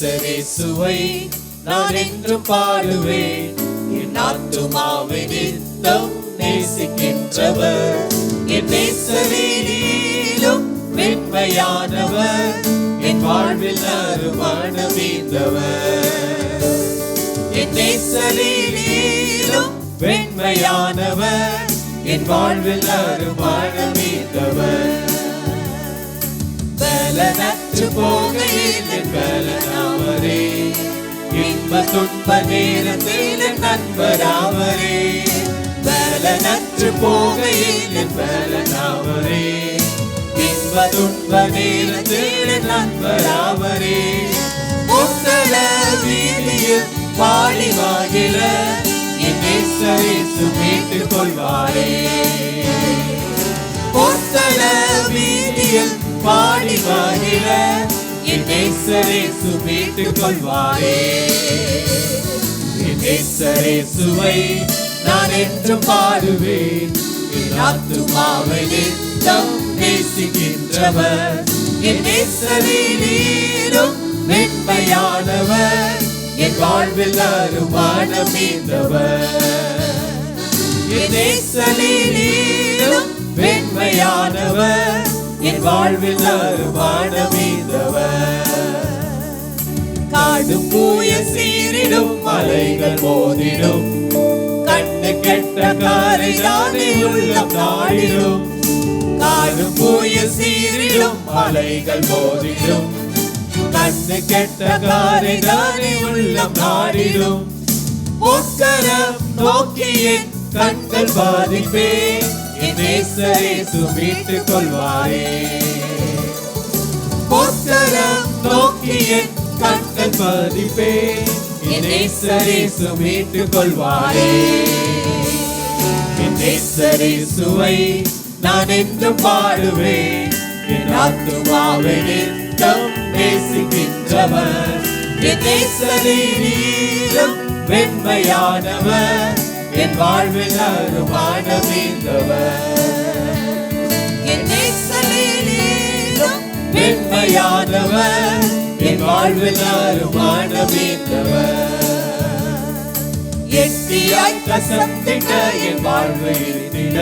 நேசரேசுவை நான் என்றும் பாடுவேன். என் ஆத்துமாவை நித்தம் நேசிக்கின்றவர், என் நேசரேலும் வெண்மையானவர், என் வாழ்வில் அருமணமீந்தவர். என் நேசரேலும் வெண்மையானவர், என் வாழ்வில் அருமணமீந்தவர். பலனற்று போகையில் என் பலனாவரே, இன்ப துன்ப நேரத்தில் என் நண்பராவரே. பலனற்று போகையில் என் பலனாவரே, இன்ப துன்ப நேரத்தில் என் நண்பராவரே. முத்தல வீதியில் பாடி வாகில என் நேசரேசு மீட்டுக் கொள்வாரே. முத்தல வீதியில் பாடி வாகில என் நேசரேசு மீட்டுக் கொள்வாரே. என் நேசரேசுவை நான் என்றும் பாடுவேன். என் ஆத்துமாவை நித்தம் நேசிக்கின்றவர், என் நேசரேலும் வெண்மையானவர், என் வாழ்வில் அருமணமீந்தவர். என் நேசரேலும் வெண்மையானவர், என் வாழ்வில் அருமணமீந்தவர். காடும் பூய சீரிடும் மலைகள் மோதிடும், கண்ணு கெட்ட காரை தானே உள்ளம் நாடிடும். காடும் பூய சீரிடும் மலைகள் மோதிடும், கண்ணு கெட்ட காரை தானே உள்ளம் நாடிடும். பொற்கரம் நோக்கி என் கண்கள் பாதிப்பேன், என் நேசரேசு மீட்டுக் கொள்வாரே. பொற்கரம் நோக்கி என் கண்கள் பாதிப்பேன், என் நேசரேசு மீட்டுக் கொள்வாரே. என் நேசரேசுவை நான் என்றும் பாடுவேன். என் ஆத்துமாவை நித்தம் நேசிக்கின்றவர், என் நேசரேலும் வெண்மையானவர், என் வாழ்வில் அருமணமீந்தவர். என் நேசரேலும் வெண்மையானவர், என் வாழ்வில் அருமணமீந்தவர். எட்டியாய் கசந்திட என் வாழ்வு இருந்திட,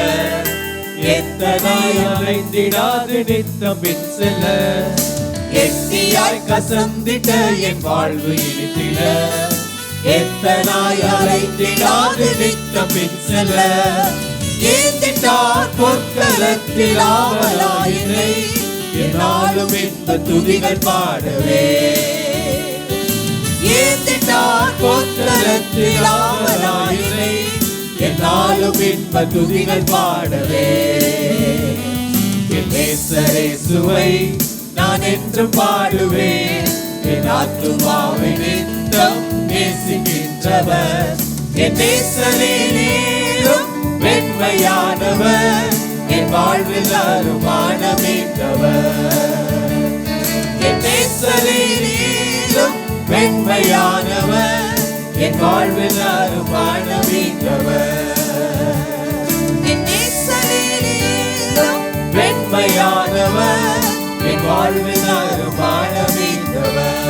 எத்தனாய் அலைந்திடாது நித்தம் பின் செல்ல. எட்டியாய் கசந்திட என் வாழ்வு இருந்திட, எத்தனாய் அலைந்திடாது நித்தம் பின் செல்ல. ஏந்திட்டார் பொற்களத்தில் ஆவலாயினை, என்னாலும் இன்ப துதிகள் பாடவே. ஏந்திட்டார் பொற்களத்தில் ஆவலாயினை, என்னாலும் இன்ப துதிகள் பாடவே. என் நேசரேசுவை நான் என்றும் பாடுவேன். என் ஆத்துமாவை நித்தம் நேசிக்கின்றவர், என் நேசரேலும் வெண்மையானவர், என் வாழ்வில் அருமணமீந்தவர். என் நேசரேலும் வெண்மையானவர், என் வாழ்வில் அருமணமீந்தவர். என் நேசரேலும் வெண்மையானவர், என் வாழ்வில் அருமணமீந்தவர்.